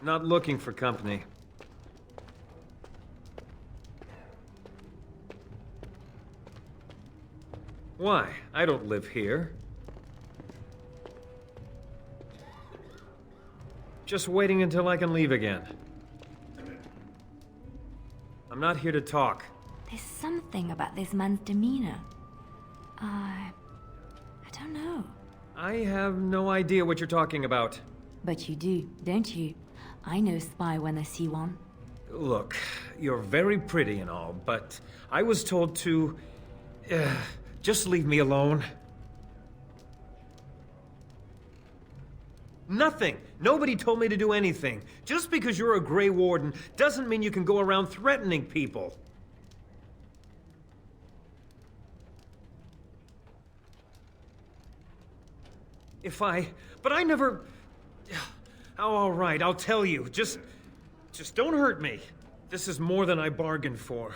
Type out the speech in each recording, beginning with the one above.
Not looking for company. Why? I don't live here. Just waiting until I can leave again. I'm not here to talk. There's something about this man's demeanor. I don't know. I have no idea what you're talking about. But you do, don't you? I know spy when I see one. Look, you're very pretty and all, but I was told to... just leave me alone. Nothing! Nobody told me to do anything. Just because you're a Grey Warden doesn't mean you can go around threatening people. But I never... Oh, all right, I'll tell you. Just don't hurt me. This is more than I bargained for.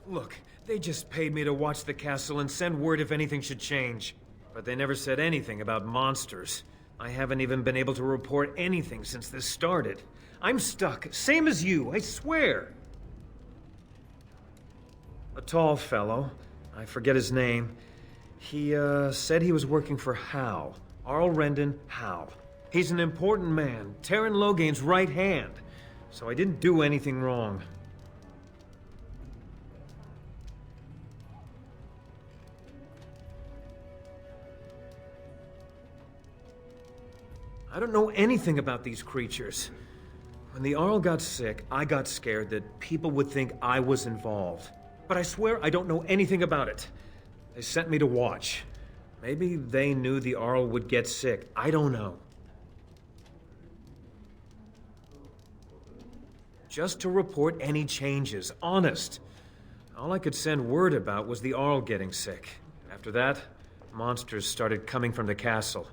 Look, they just paid me to watch the castle and send word if anything should change. But they never said anything about monsters. I haven't even been able to report anything since this started. I'm stuck, same as you, I swear. A tall fellow, I forget his name. He, said he was working for Hal. Arl Rendon Hal. He's an important man, Terran Loghain's right hand. So I didn't do anything wrong. I don't know anything about these creatures. When the Arl got sick, I got scared that people would think I was involved. But I swear I don't know anything about it. They sent me to watch. Maybe they knew the Arl would get sick. I don't know. Just to report any changes, honest. All I could send word about was the Arl getting sick. After that, monsters started coming from the castle.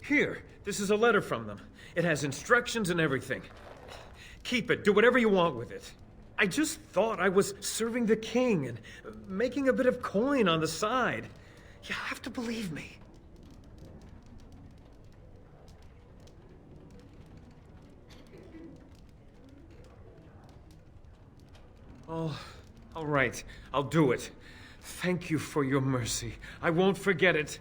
Here, this is a letter from them. It has instructions and everything. Keep it, do whatever you want with it. I just thought I was serving the king and making a bit of coin on the side. You have to believe me. Oh, all right, I'll do it. Thank you for your mercy. I won't forget it.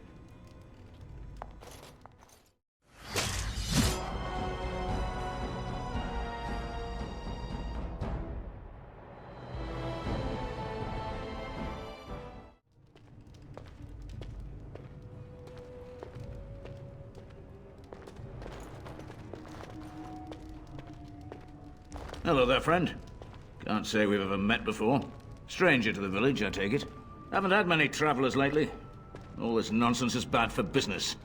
Hello there, friend. Can't say we've ever met before. Stranger to the village, I take it. Haven't had many travelers lately. All this nonsense is bad for business.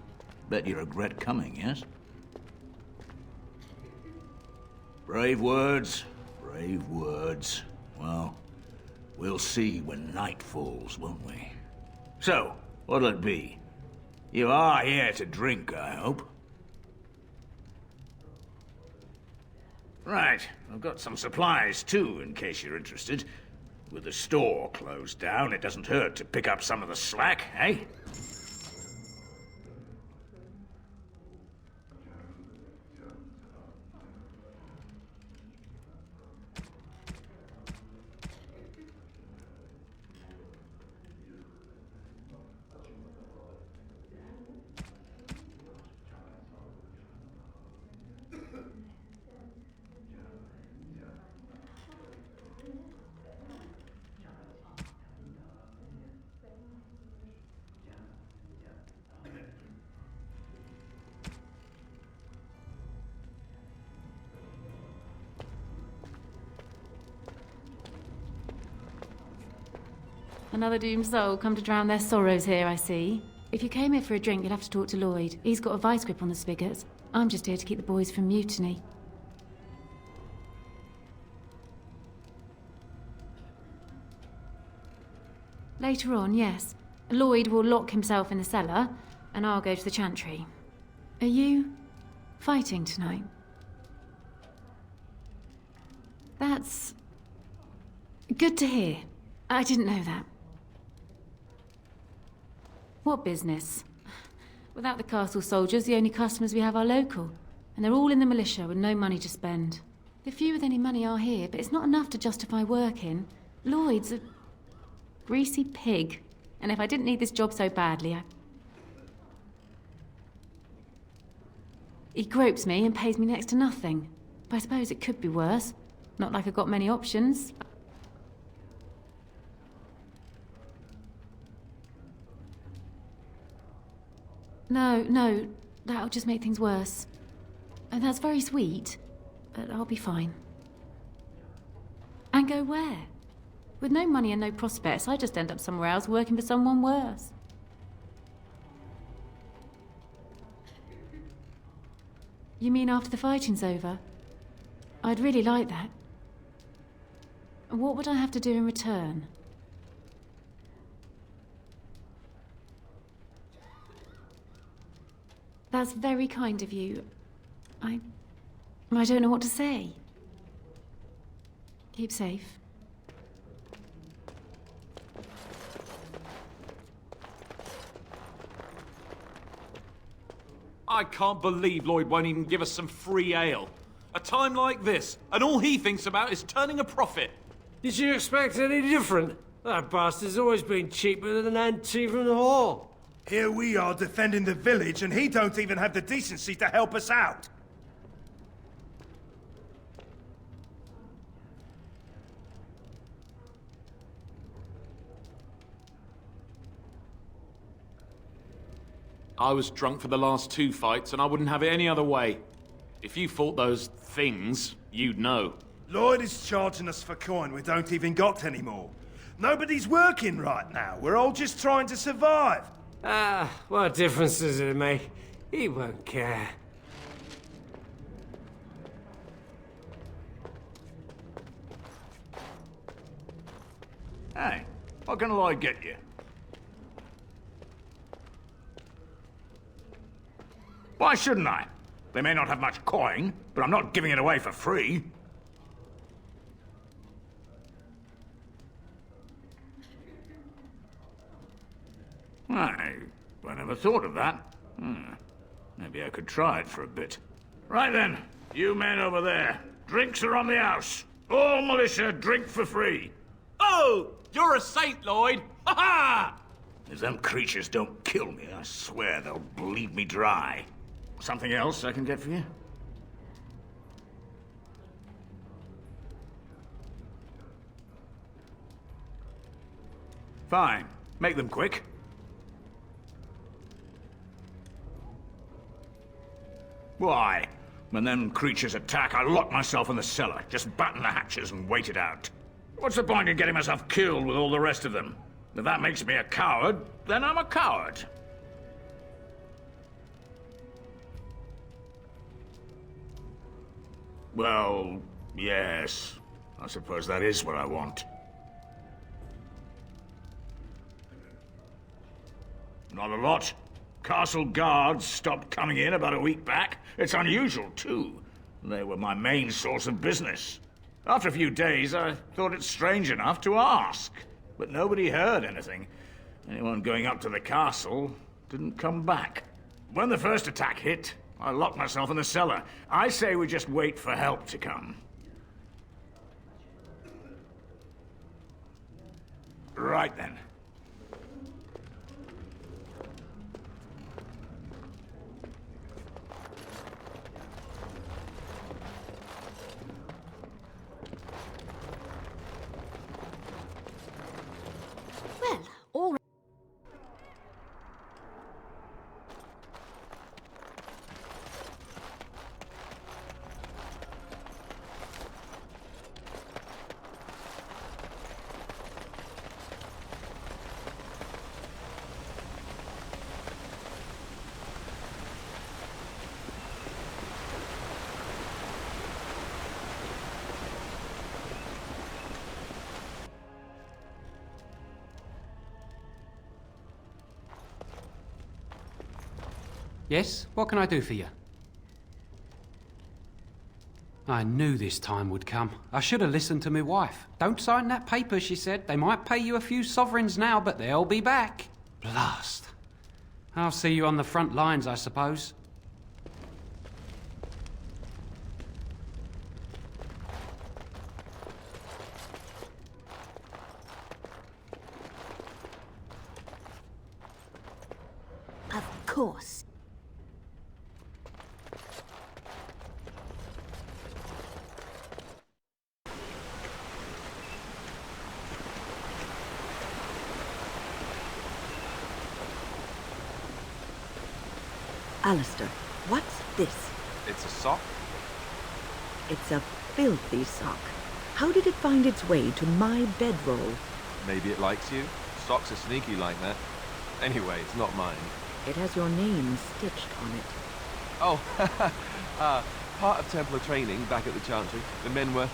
Bet you regret coming, yes? Brave words, brave words. Well, we'll see when night falls, won't we? So, what'll it be? You are here to drink, I hope? Right, I've got some supplies too, in case you're interested. With the store closed down, it doesn't hurt to pick up some of the slack, eh? Another doomed soul come to drown their sorrows here, I see. If you came here for a drink, you'd have to talk to Lloyd. He's got a vice grip on the spigots. I'm just here to keep the boys from mutiny. Later on, yes. Lloyd will lock himself in the cellar, and I'll go to the chantry. Are you fighting tonight? That's good to hear. I didn't know that. What business? Without the castle soldiers, the only customers we have are local. And they're all in the militia with no money to spend. The few with any money are here, but it's not enough to justify working. Lloyd's a greasy pig. And if I didn't need this job so badly, He gropes me and pays me next to nothing. But I suppose it could be worse. Not like I've got many options. No, that'll just make things worse. And that's very sweet, but I'll be fine. And go where? With no money and no prospects, I just end up somewhere else working for someone worse. You mean after the fighting's over? I'd really like that. What would I have to do in return? That's very kind of you. I don't know what to say. Keep safe. I can't believe Lloyd won't even give us some free ale. A time like this, and all he thinks about is turning a profit. Did you expect any different? That bastard's always been cheaper than an auntie from the hall. Here we are defending the village, and he don't even have the decency to help us out. I was drunk for the last 2 fights, and I wouldn't have it any other way. If you fought those things, you'd know. Lloyd is charging us for coin we don't even got anymore. Nobody's working right now. We're all just trying to survive. What difference does it make? He won't care. Hey, what can Lloyd get you? Why shouldn't I? They may not have much coin, but I'm not giving it away for free. I never thought of that. Maybe I could try it for a bit. Right then, you men over there. Drinks are on the house. All militia drink for free. Oh! You're a saint, Lloyd! Ha ha! If them creatures don't kill me, I swear they'll bleed me dry. Something else I can get for you? Fine. Make them quick. Why? When them creatures attack, I lock myself in the cellar. Just batten the hatches and wait it out. What's the point in getting myself killed with all the rest of them? If that makes me a coward, then I'm a coward. Well, yes. I suppose that is what I want. Not a lot. Castle guards stopped coming in about a week back. It's unusual, too. They were my main source of business. After a few days, I thought it strange enough to ask. But nobody heard anything. Anyone going up to the castle didn't come back. When the first attack hit, I locked myself in the cellar. I say we just wait for help to come. Right then. Well, all right. Yes? What can I do for you? I knew this time would come. I should have listened to my wife. Don't sign that paper, she said. They might pay you a few sovereigns now, but they'll be back. Blast. I'll see you on the front lines, I suppose. Of course. Alistair, what's this? It's a sock? It's a filthy sock. How did it find its way to my bedroll? Maybe it likes you. Socks are sneaky like that. Anyway, it's not mine. It has your name stitched on it. Oh, part of Templar training back at the Chantry. The men were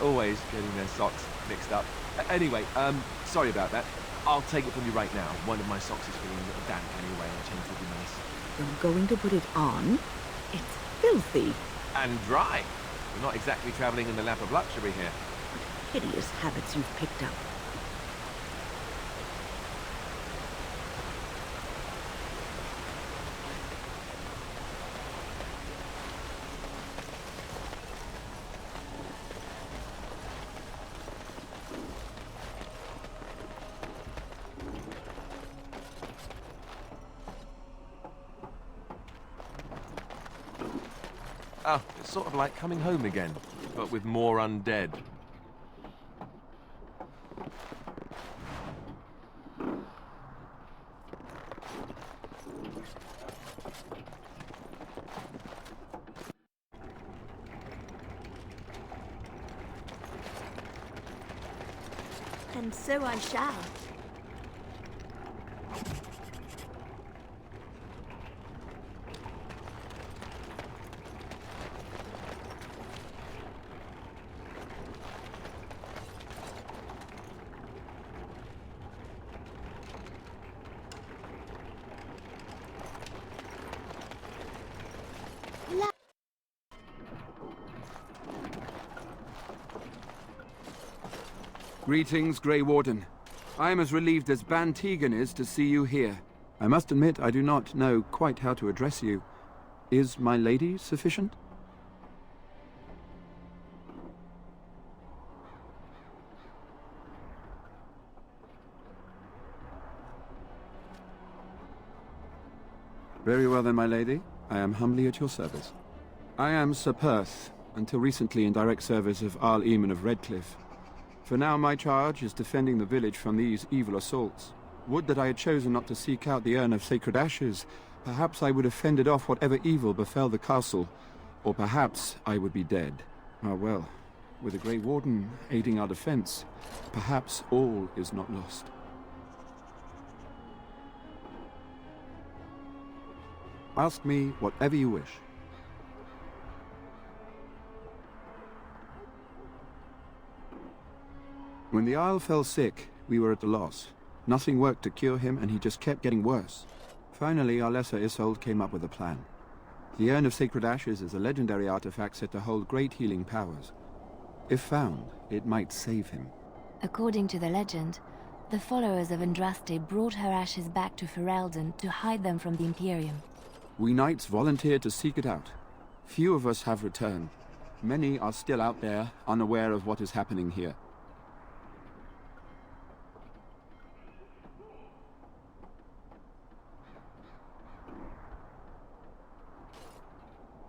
always getting their socks mixed up. Anyway, sorry about that. I'll take it from you right now. One of my socks is feeling a little damp anyway. A change would be nice. You're going to put it on? It's filthy. And dry. We're not exactly travelling in the lap of luxury here. What hideous habits you've picked up. Oh, it's sort of like coming home again, but with more undead. And so I shall. Greetings, Grey Warden. I am as relieved as Ban Tegan is to see you here. I must admit I do not know quite how to address you. Is my lady sufficient? Very well then, my lady. I am humbly at your service. I am Sir Perth, until recently in direct service of Arl Eamon of Redcliffe. For now my charge is defending the village from these evil assaults. Would that I had chosen not to seek out the urn of sacred ashes. Perhaps I would have fended off whatever evil befell the castle, or perhaps I would be dead. Ah well, with the Grey Warden aiding our defense, perhaps all is not lost. Ask me whatever you wish. When the Isle fell sick, we were at a loss. Nothing worked to cure him, and he just kept getting worse. Finally, our lesser Isolde came up with a plan. The Urn of Sacred Ashes is a legendary artifact said to hold great healing powers. If found, it might save him. According to the legend, the followers of Andraste brought her ashes back to Ferelden to hide them from the Imperium. We knights volunteered to seek it out. Few of us have returned. Many are still out there, unaware of what is happening here.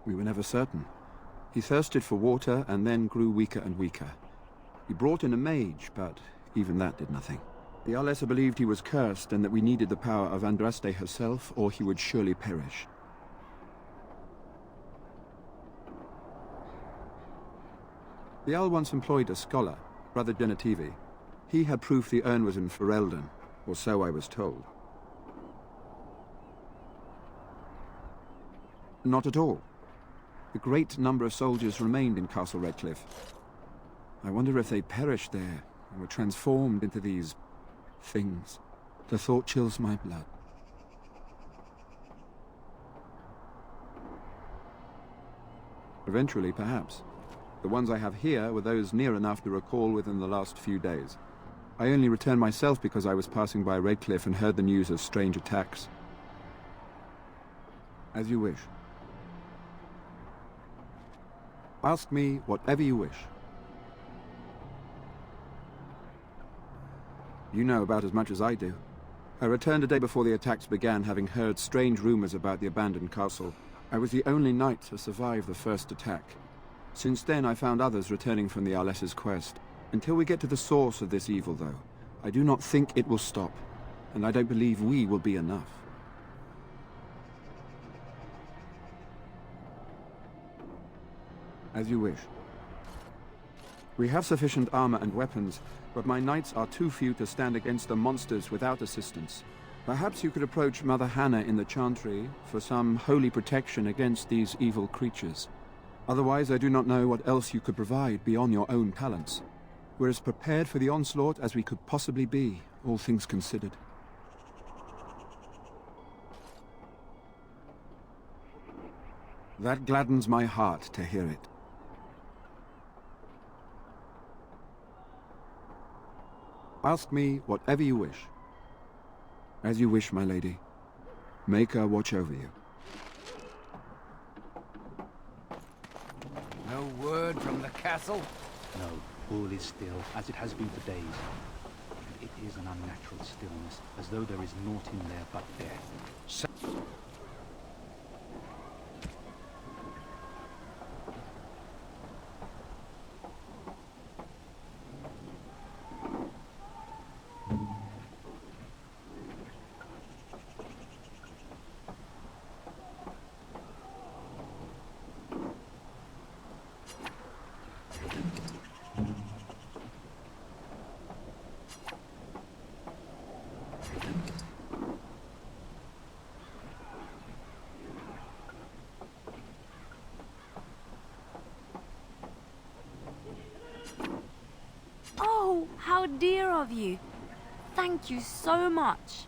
We were never certain. He thirsted for water and then grew weaker and weaker. He brought in a mage, but even that did nothing. The Arlessa believed he was cursed and that we needed the power of Andraste herself, or he would surely perish. The Owl once employed a scholar, Brother Genetivi. He had proof the urn was in Ferelden, or so I was told. Not at all. A great number of soldiers remained in Castle Redcliffe. I wonder if they perished there and were transformed into these things. The thought chills my blood. Eventually, perhaps. The ones I have here were those near enough to recall within the last few days. I only returned myself because I was passing by Redcliffe and heard the news of strange attacks. As you wish. Ask me whatever you wish. You know about as much as I do. I returned a day before the attacks began, having heard strange rumors about the abandoned castle. I was the only knight to survive the first attack. Since then, I found others returning from the Arlessa's quest. Until we get to the source of this evil, though, I do not think it will stop, and I don't believe we will be enough. As you wish. We have sufficient armor and weapons, but my knights are too few to stand against the monsters without assistance. Perhaps you could approach Mother Hannah in the Chantry for some holy protection against these evil creatures. Otherwise, I do not know what else you could provide beyond your own talents. We're as prepared for the onslaught as we could possibly be, all things considered. That gladdens my heart to hear it. Ask me whatever you wish. As you wish, my lady. Maker watch over you. No word from the castle? No, all is still, as it has been for days. And it is an unnatural stillness, as though there is naught in there but death. Oh, how dear of you. Thank you so much.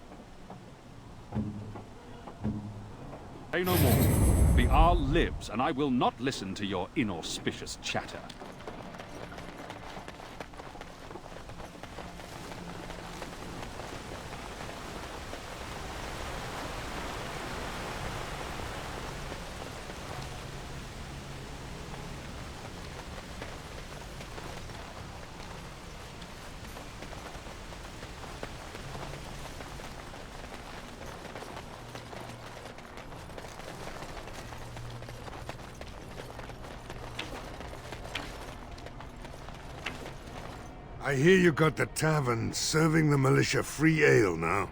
Say no more. The Arl lives, and I will not listen to your inauspicious chatter. I hear you got the tavern serving the militia free ale now.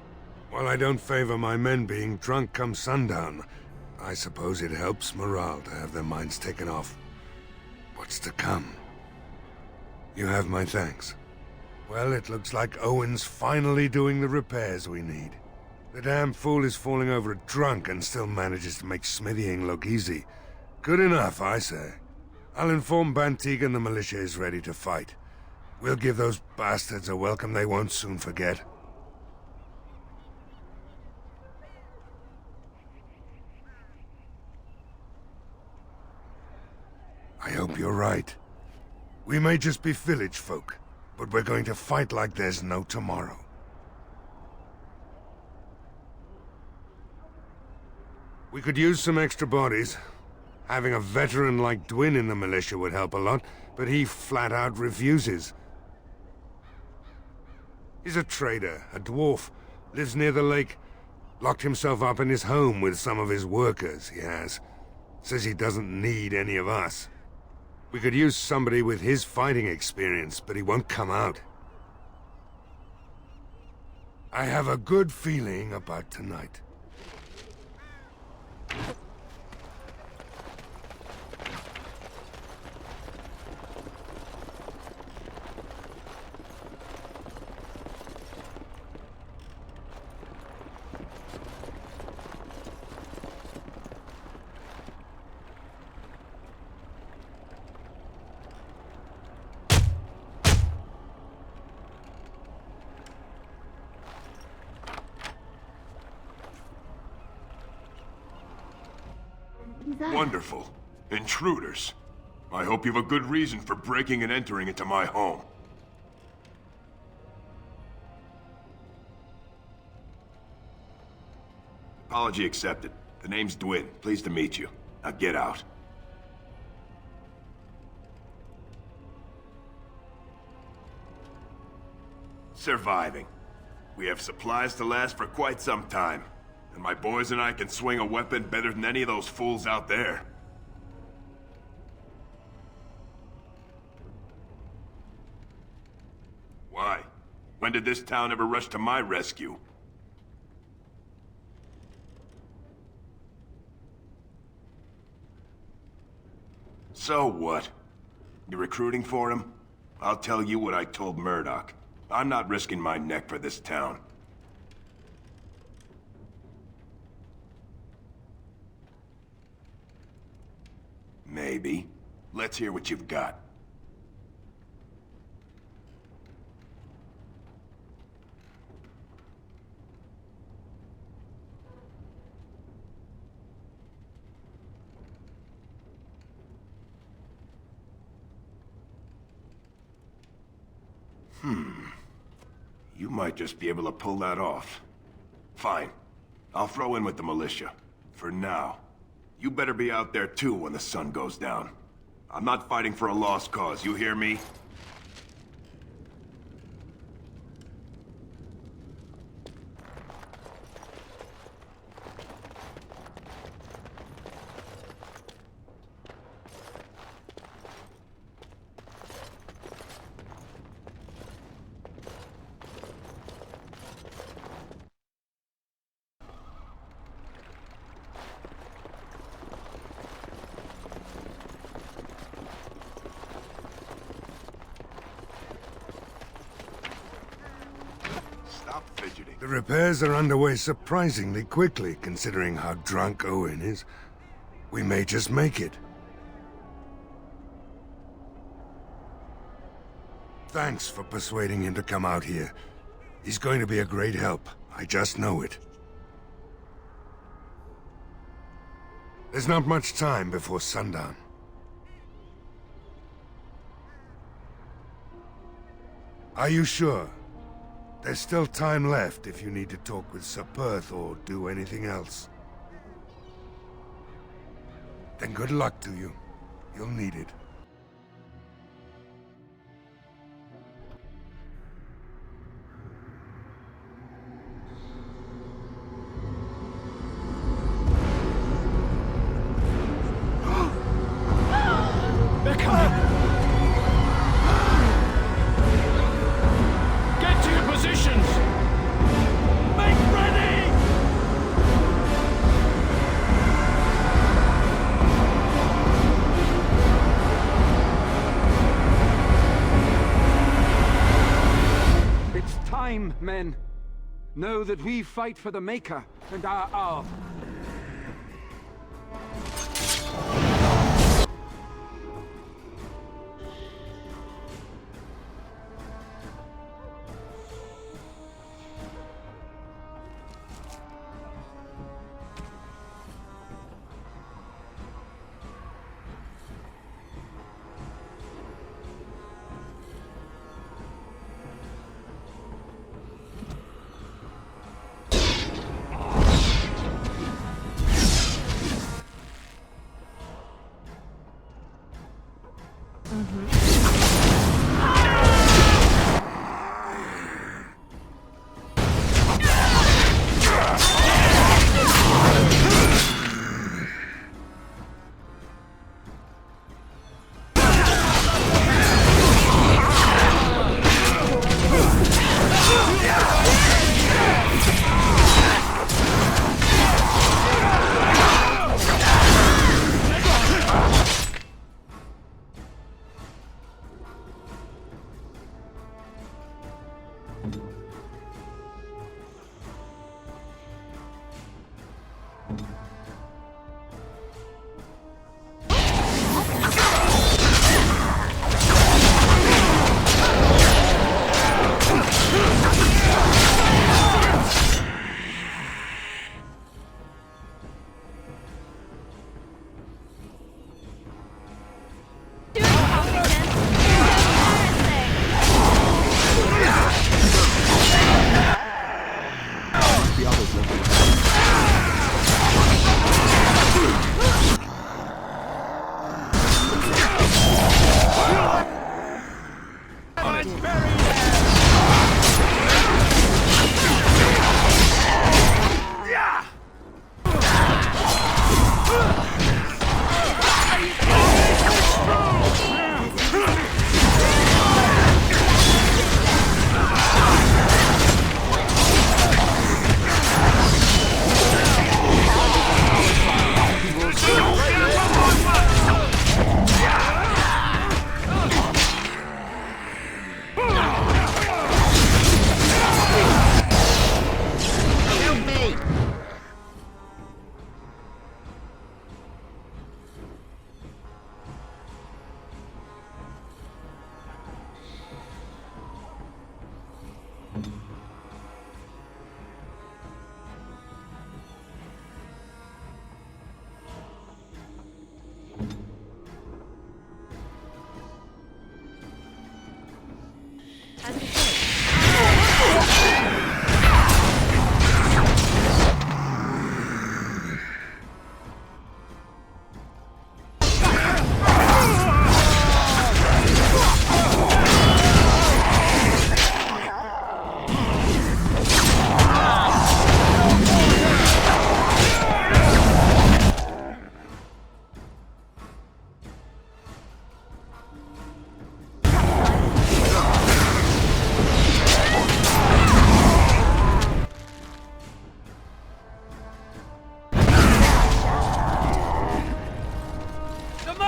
While I don't favor my men being drunk come sundown, I suppose it helps morale to have their minds taken off what's to come. You have my thanks. Well, it looks like Owen's finally doing the repairs we need. The damn fool is falling over drunk and still manages to make smithying look easy. Good enough, I say. I'll inform Bantigan the militia is ready to fight. We'll give those bastards a welcome they won't soon forget. I hope you're right. We may just be village folk, but we're going to fight like there's no tomorrow. We could use some extra bodies. Having a veteran like Qwinn in the militia would help a lot, but he flat out refuses. He's a trader, a dwarf, lives near the lake, locked himself up in his home with some of his workers, he has. Says he doesn't need any of us. We could use somebody with his fighting experience, but he won't come out. I have a good feeling about tonight. Wonderful. Intruders. I hope you have a good reason for breaking and entering into my home. Apology accepted. The name's Qwinn. Pleased to meet you. Now get out. Surviving. We have supplies to last for quite some time. And my boys and I can swing a weapon better than any of those fools out there. Why? When did this town ever rush to my rescue? So what? You recruiting for him? I'll tell you what I told Murdoch. I'm not risking my neck for this town. Maybe. Let's hear what you've got. You might just be able to pull that off. Fine. I'll throw in with the militia. For now. You better be out there too when the sun goes down. I'm not fighting for a lost cause, you hear me? The repairs are underway surprisingly quickly, considering how drunk Owen is. We may just make it. Thanks for persuading him to come out here. He's going to be a great help. I just know it. There's not much time before sundown. Are you sure? There's still time left if you need to talk with Sir Perth or do anything else. Then good luck to you. You'll need it. Men, know that we fight for the Maker and our...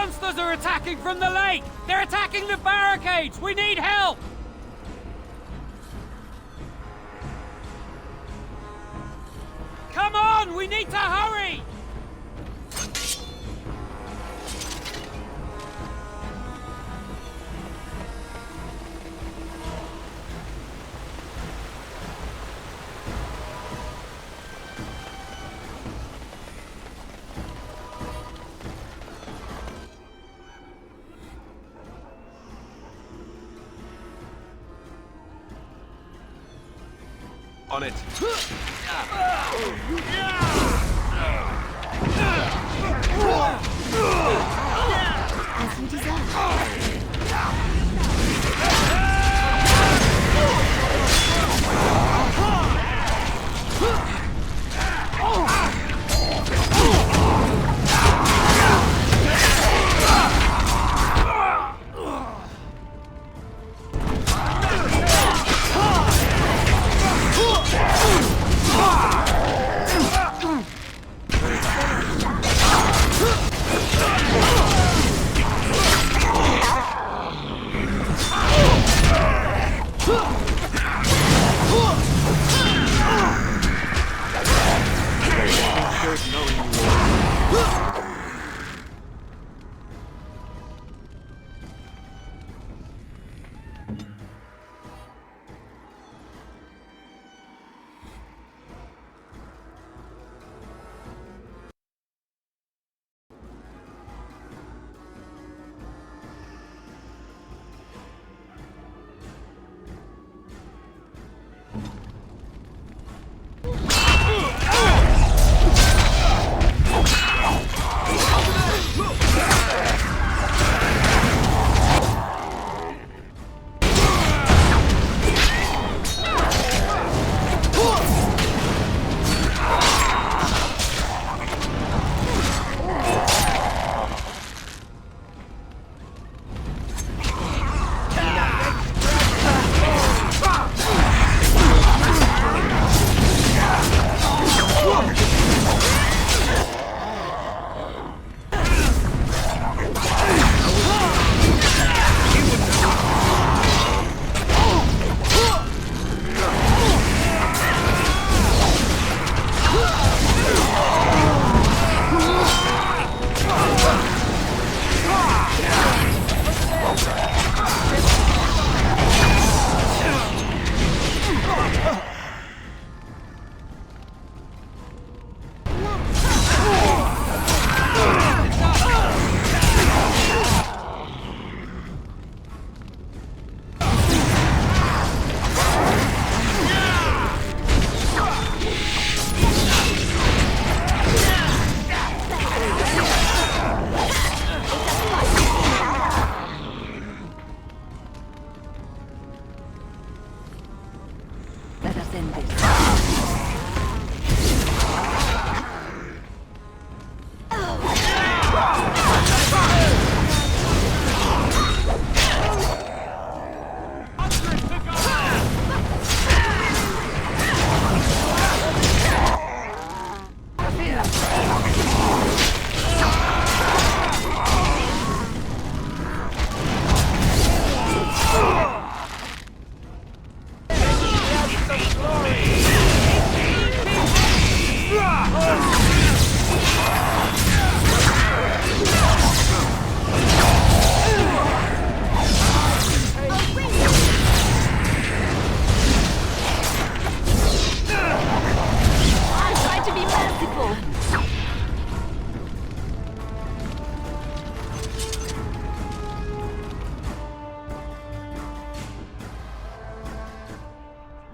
monsters are attacking from the lake! They're attacking the barricades! We need help! Come on! We need to hurry! On it. As you desire.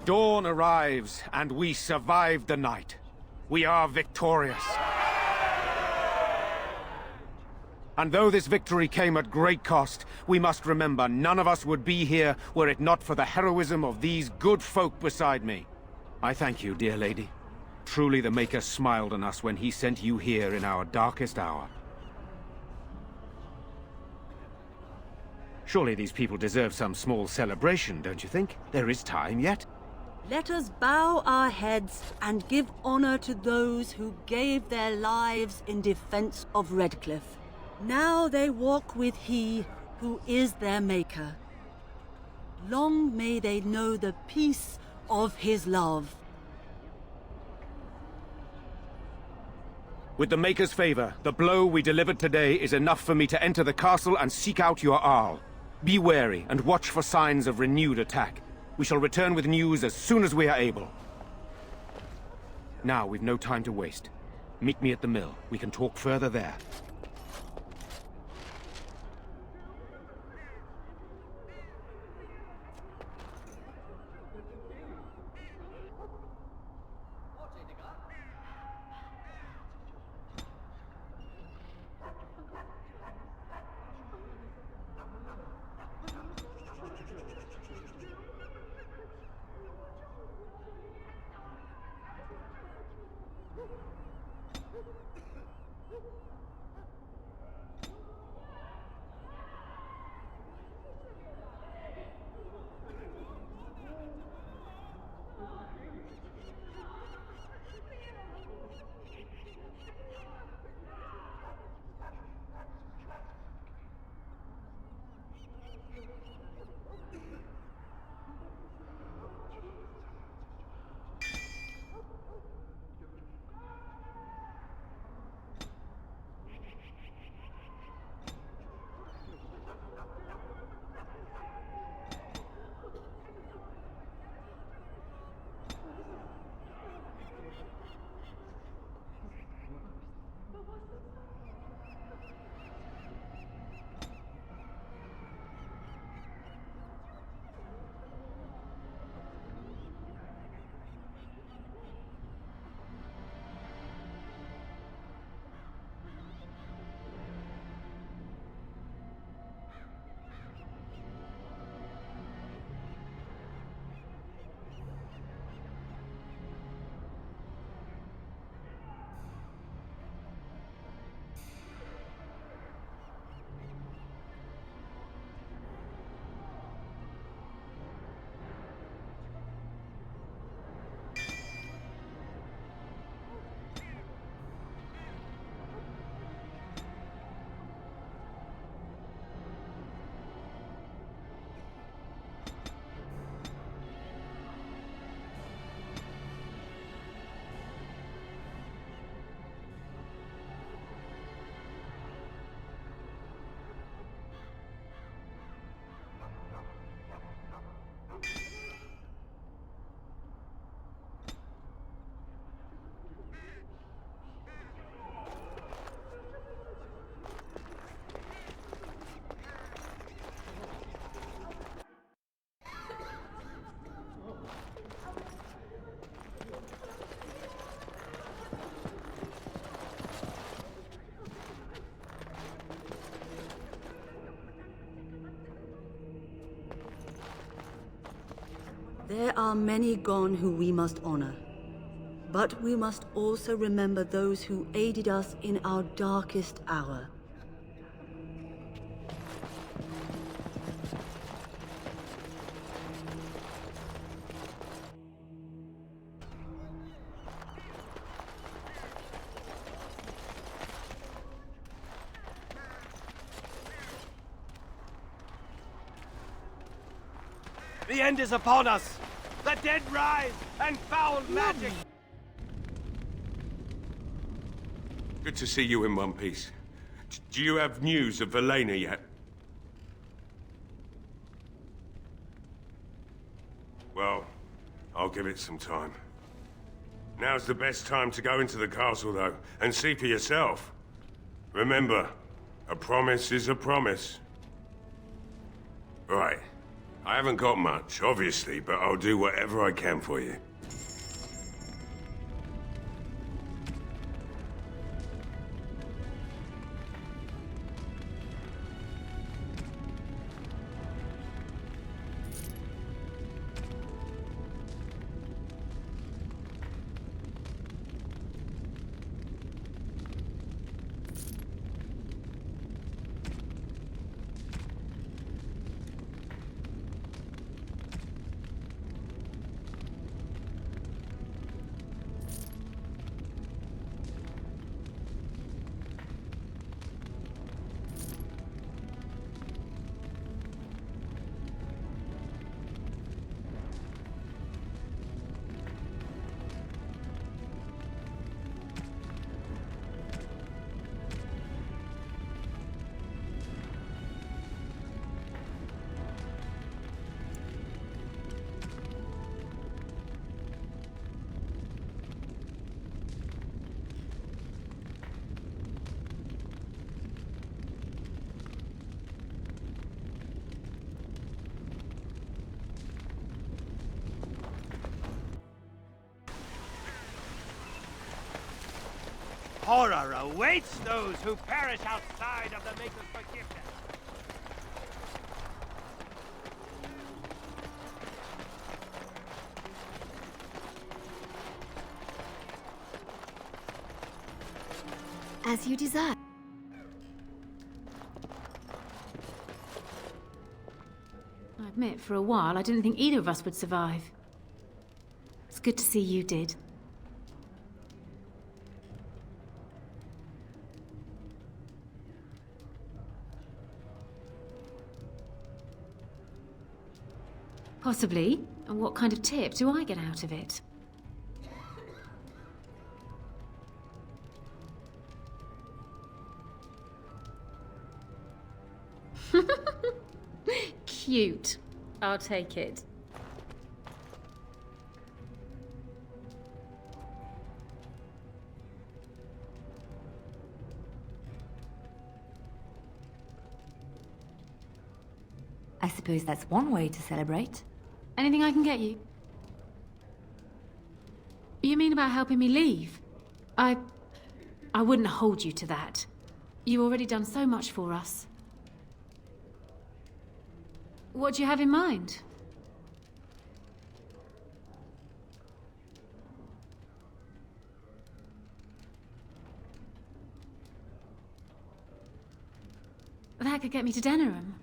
Dawn arrives, and we survived the night. We are victorious. And though this victory came at great cost, we must remember none of us would be here were it not for the heroism of these good folk beside me. I thank you, dear lady. Truly the Maker smiled on us when he sent you here in our darkest hour. Surely these people deserve some small celebration, don't you think? There is time yet. Let us bow our heads and give honor to those who gave their lives in defense of Redcliffe. Now they walk with He who is their Maker. Long may they know the peace of His love. With the Maker's favor, the blow we delivered today is enough for me to enter the castle and seek out your Arl. Be wary and watch for signs of renewed attack. We shall return with news as soon as we are able. Now, we've no time to waste. Meet me at the mill. We can talk further there. There are many gone who we must honor. But we must also remember those who aided us in our darkest hour. The end is upon us! The dead rise, and foul magic! Good to see you in one piece. Do you have news of Velena yet? Well, I'll give it some time. Now's the best time to go into the castle, though, and see for yourself. Remember, a promise is a promise. Right. I haven't got much, obviously, but I'll do whatever I can for you. horror awaits those who perish outside of the Maker's forgiveness. As you desire. I admit, for a while, I didn't think either of us would survive. It's good to see you did. Possibly. And what kind of tip do I get out of it? Cute. I'll take it. I suppose that's one way to celebrate. Anything I can get you? You mean about helping me leave? I wouldn't hold you to that. You've already done so much for us. What do you have in mind? That could get me to Denerim.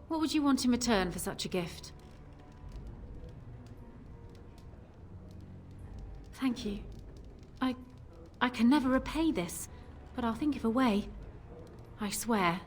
What would you want in return for such a gift? Thank you. I can never repay this, but I'll think of a way. I swear.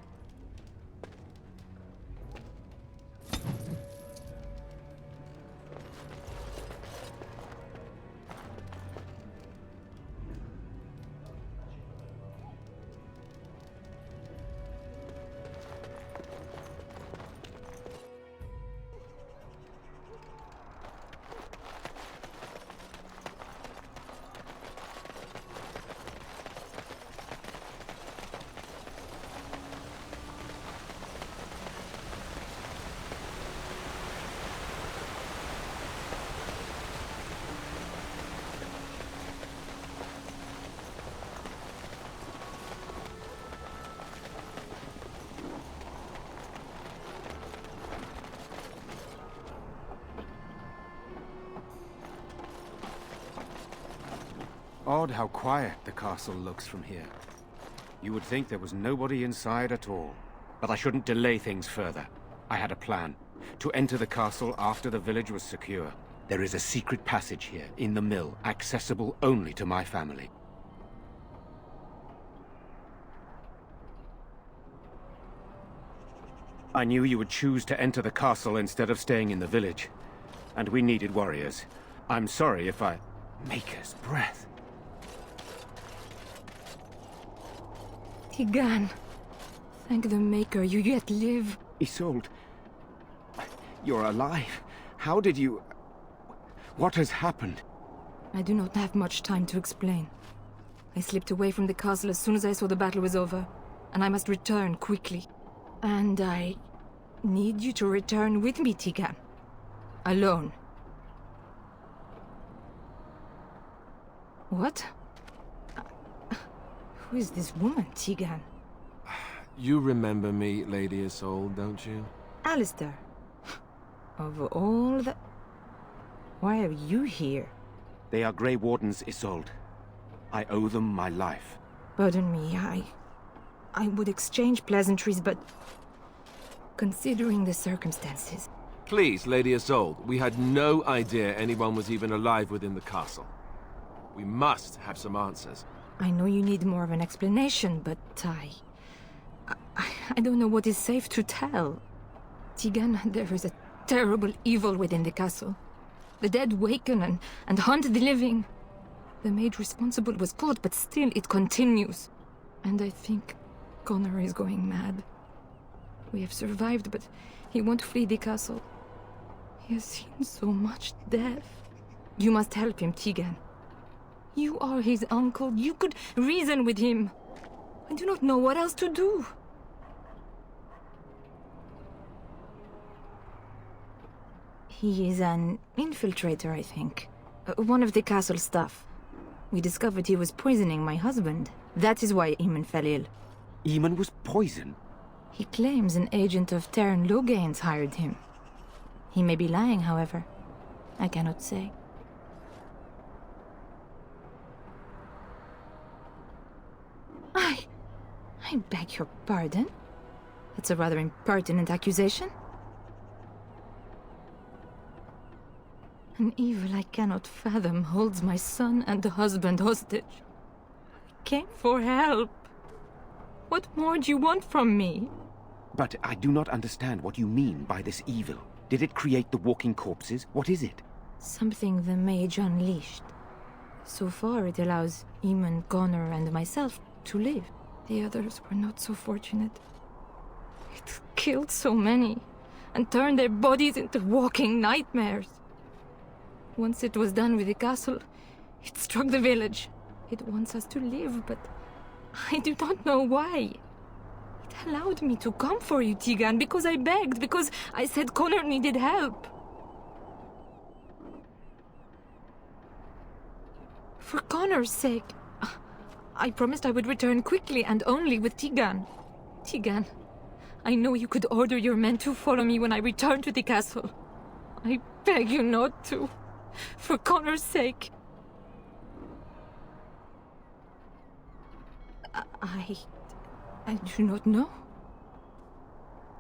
Odd how quiet the castle looks from here. You would think there was nobody inside at all. But I shouldn't delay things further. I had a plan. To enter the castle after the village was secure. There is a secret passage here, in the mill, accessible only to my family. I knew you would choose to enter the castle instead of staying in the village. And we needed warriors. I'm sorry if I... Maker's breath. Tigan. Thank the Maker, you yet live. Isolde. You're alive. How did you... What has happened? I do not have much time to explain. I slipped away from the castle as soon as I saw the battle was over, and I must return quickly. And I need you to return with me, Tigan. Alone. What? Who is this woman, Tigan? You remember me, Lady Isolde, don't you? Alistair. Of all the... Why are you here? They are Grey Wardens, Isolde. I owe them my life. Pardon me, I would exchange pleasantries, but... Considering the circumstances... Please, Lady Isolde, we had no idea anyone was even alive within the castle. We must have some answers. I know you need more of an explanation, but I don't know what is safe to tell. Tigan, there is a terrible evil within the castle. The dead waken and hunt the living. The maid responsible was caught, but still it continues. And I think Connor is going mad. We have survived, but he won't flee the castle. He has seen so much death. You must help him, Tigan. You are his uncle. You could reason with him. I do not know what else to do. He is an infiltrator, I think. One of the castle staff. We discovered he was poisoning my husband. That is why Eamon fell ill. Eamon was poisoned? He claims an agent of Terran Logain's hired him. He may be lying, however. I cannot say. I beg your pardon? That's a rather impertinent accusation. An evil I cannot fathom holds my son and the husband hostage. I came for help. What more do you want from me? But I do not understand what you mean by this evil. Did it create the walking corpses? What is it? Something the mage unleashed. So far it allows Eamon, Connor, and myself to live. The others were not so fortunate. It killed so many, and turned their bodies into walking nightmares. Once it was done with the castle, it struck the village. It wants us to live, but I do not know why. It allowed me to come for you, Tigan, because I begged, because I said Connor needed help. For Connor's sake, I promised I would return quickly and only with Tigan. Tigan, I know you could order your men to follow me when I return to the castle. I beg you not to. For Connor's sake. I do not know.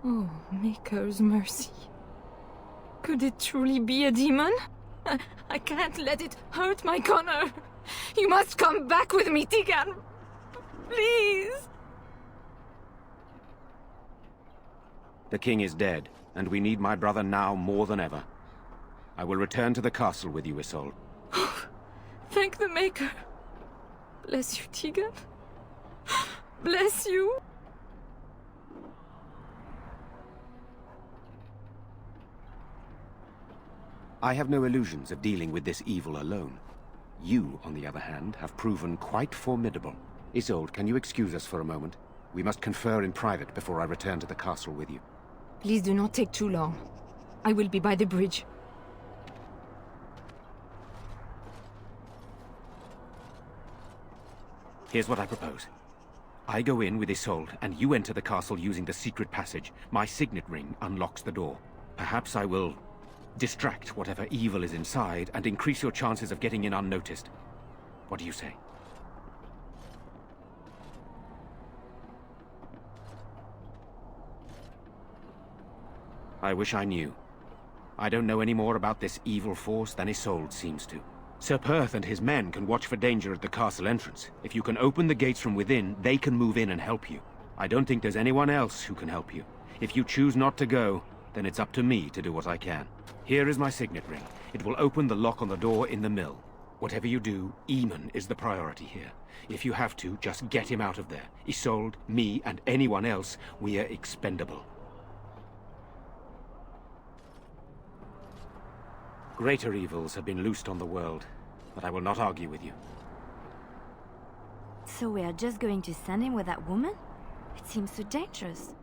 Oh, Maker's mercy. Could it truly be a demon? I can't let it hurt my Connor. You must come back with me, Tigan. Please. The king is dead, and we need my brother now more than ever. I will return to the castle with you, Isolde. Thank the Maker. Bless you, Tigan. Bless you. I have no illusions of dealing with this evil alone. You, on the other hand, have proven quite formidable. Isolde, can you excuse us for a moment? We must confer in private before I return to the castle with you. Please do not take too long. I will be by the bridge. Here's what I propose. I go in with Isolde, and you enter the castle using the secret passage. My signet ring unlocks the door. Perhaps I will distract whatever evil is inside and increase your chances of getting in unnoticed. What do you say? I wish I knew. I don't know any more about this evil force than Isolde seems to. Sir Perth and his men can watch for danger at the castle entrance. If you can open the gates from within, they can move in and help you. I don't think there's anyone else who can help you. If you choose not to go, then it's up to me to do what I can. Here is my signet ring. It will open the lock on the door in the mill. Whatever you do, Eamon is the priority here. If you have to, just get him out of there. Isolde, me, and anyone else, we are expendable. Greater evils have been loosed on the world, but I will not argue with you. So we are just going to send him with that woman? It seems so dangerous.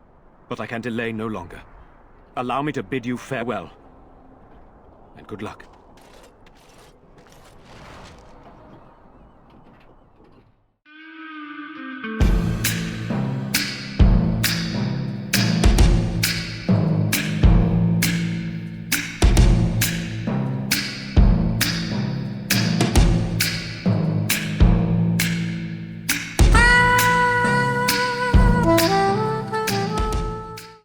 But I can delay no longer. Allow me to bid you farewell. And good luck.